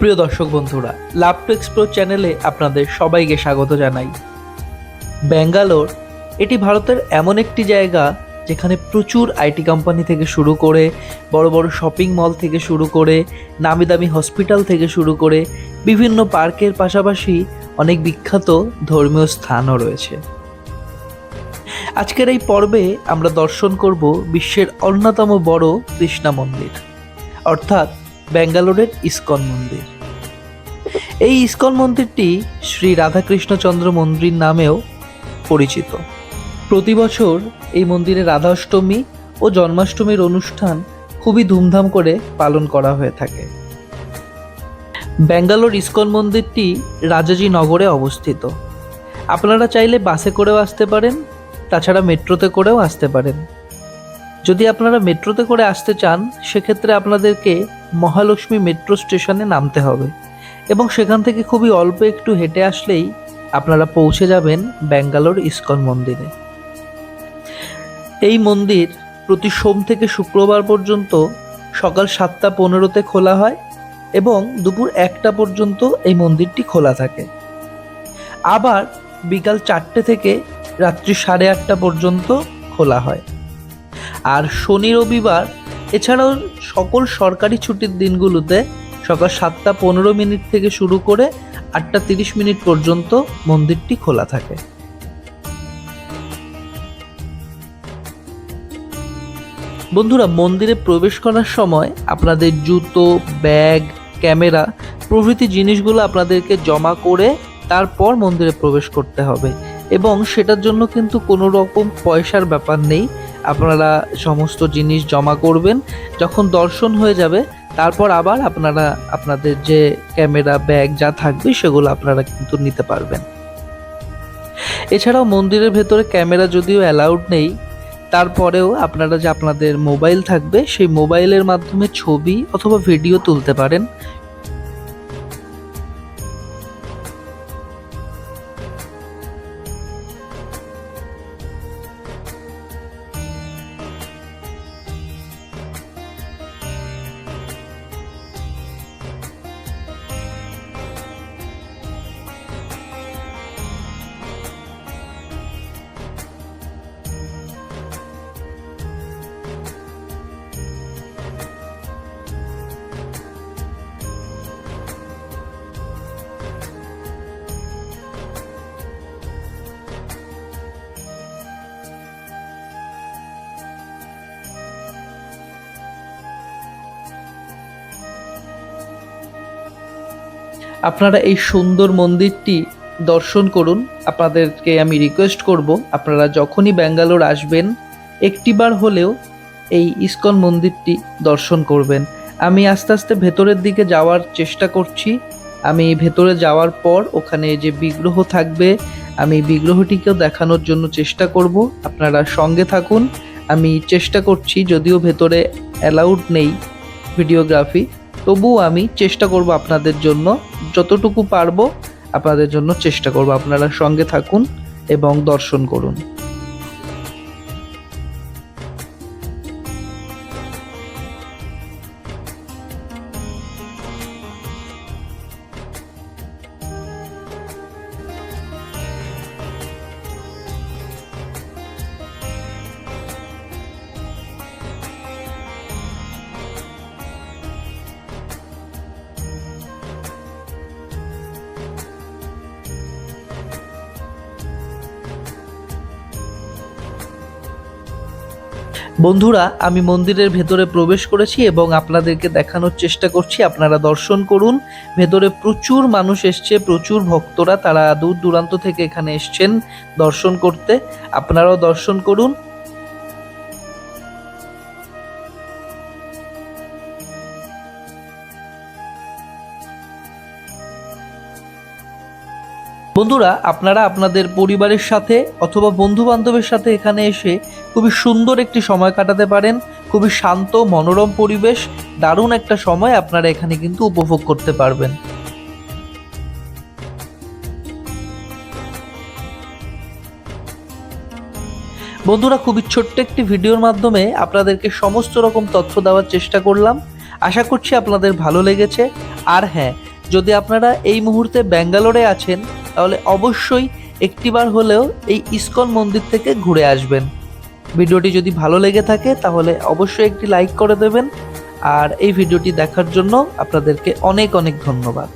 প্রিয় দর্শক বন্ধুরা, লাভ টু এক্সপ্লোর চ্যানেলে আপনাদের সবাইকে স্বাগত জানাই। ব্যাঙ্গালোর এটি ভারতের এমন একটি জায়গা যেখানে প্রচুর আইটি কোম্পানি থেকে শুরু করে বড় বড় শপিং মল থেকে শুরু করে নামি দামি হসপিটাল থেকে শুরু করে বিভিন্ন পার্কের পাশাপাশি অনেক বিখ্যাত ধর্মীয় স্থানও রয়েছে। আজকের এই পর্বে আমরা দর্শন করব বিশ্বের অন্যতম বড় কৃষ্ণা মন্দির, অর্থাৎ ব্যাঙ্গালোরের ইসকন মন্দির। এই ইসকন মন্দিরটি শ্রী রাধাকৃষ্ণচন্দ্র মন্দির নামেও পরিচিত। প্রতি বছর এই মন্দিরে রাধাষ্টমী ও জন্মাষ্টমীর অনুষ্ঠান খুবই ধুমধাম করে পালন করা হয়ে থাকে। ব্যাঙ্গালোর ইসকন মন্দিরটি রাজাজি নগরে অবস্থিত। আপনারা চাইলে বাসে করেও আসতে পারেন, তাছাড়া মেট্রোতে করেও আসতে পারেন। যদি আপনারা মেট্রোতে করে আসতে চান, সেক্ষেত্রে আপনাদেরকে মহালক্ষ্মী মেট্রো স্টেশনে নামতে হবে এবং সেখান থেকে খুবই অল্প একটু হেঁটে আসলেই আপনারা পৌঁছে যাবেন ব্যাঙ্গালোর ইসকন মন্দিরে। এই মন্দির প্রতি সোম থেকে শুক্রবার পর্যন্ত সকাল 7:15 খোলা হয় এবং দুপুর 1টা পর্যন্ত এই মন্দিরটি খোলা থাকে। আবার বিকাল 4টে থেকে রাত্রি 8:30 পর্যন্ত খোলা হয়। আর শনি রবিবার এছাড়াও সকল সরকারি ছুটির দিনগুলোতে সকাল 7:15 থেকে শুরু করে 8:30 পর্যন্ত মন্দিরটি খোলা থাকে। বন্ধুরা, মন্দিরে প্রবেশ করার সময় আপনাদের জুতো, ব্যাগ, ক্যামেরা প্রভৃতি জিনিসগুলো আপনাদেরকে জমা করে তারপর মন্দিরে প্রবেশ করতে হবে এবং সেটার জন্য কিন্তু কোনো রকম পয়সার ব্যাপার নেই। আপনারা সমস্ত জিনিস জমা করবেন, যখন দর্শন হয়ে যাবে তারপর আবার আপনারা আপনাদের যে ক্যামেরা, ব্যাগ যা থাকবে সেগুলো আপনারা কিন্তু নিতে পারবেন। এছাড়াও মন্দিরের ভেতরে ক্যামেরা যদিও অ্যালাউড নেই, তারপরেও আপনারা যে আপনাদের মোবাইল থাকবে সেই মোবাইলের মাধ্যমে ছবি অথবা ভিডিও তুলতে পারেন। আপনারা এই সুন্দর মন্দিরটি দর্শন করুন। আপনাদেরকে আমি রিকোয়েস্ট করব, আপনারা যখনই ব্যাঙ্গালোর আসবেন একটিবার হলেও এই ইসকন মন্দিরটি দর্শন করবেন। আমি আস্তে আস্তে ভেতরের দিকে যাওয়ার চেষ্টা করছি। আমি ভেতরে যাওয়ার পর ওখানে যে বিগ্রহ থাকবে, আমি বিগ্রহটিকেও দেখানোর জন্য চেষ্টা করব। আপনারা সঙ্গে থাকুন। আমি চেষ্টা করছি, যদিও ভেতরে অ্যালাউড নেই ভিডিওগ্রাফি, তবুও আমি চেষ্টা করব আপনাদের জন্য, যতটুকু পারবো আপনাদের জন্য চেষ্টা করব। আপনারা সঙ্গে থাকুন এবং দর্শন করুন। বন্ধুরা, আমি মন্দিরের ভেতরে প্রবেশ করেছি এবং আপনাদেরকে দেখানোর চেষ্টা করছি। আপনারা দর্শন করুন। ভেতরে প্রচুর মানুষ এসছে, প্রচুর ভক্তরা, তারা দূর দূরান্ত থেকে এখানে এসছেন দর্শন করতে। আপনারাও দর্শন করুন। বন্ধুরা, আপনারা আপনাদের পরিবারের সাথে অথবা বন্ধু বান্ধবের সাথে এখানে এসে খুবই সুন্দর একটি সময় কাটাতে পারেন। খুবই শান্ত, মনোরম পরিবেশ, দারুণ একটা সময় আপনারা এখানে কিন্তু উপভোগ করতে পারবেন। বন্ধুরা, খুবই ছোট্ট একটি ভিডিওর মাধ্যমে আপনাদেরকে সমস্ত রকম তথ্য দেওয়ার চেষ্টা করলাম। আশা করছি আপনাদের ভালো লেগেছে। আর হ্যাঁ, যদি আপনারা এই মুহূর্তে ব্যাঙ্গালোরে আছেন তাহলে অবশ্যই একটিবার হলেও এই ইসকন মন্দির থেকে ঘুরে আসবেন। ভিডিওটি যদি ভালো লেগে থাকে তাহলে অবশ্যই একটি লাইক করে দেবেন। আর এই ভিডিওটি দেখার জন্য আপনাদেরকে অনেক অনেক ধন্যবাদ।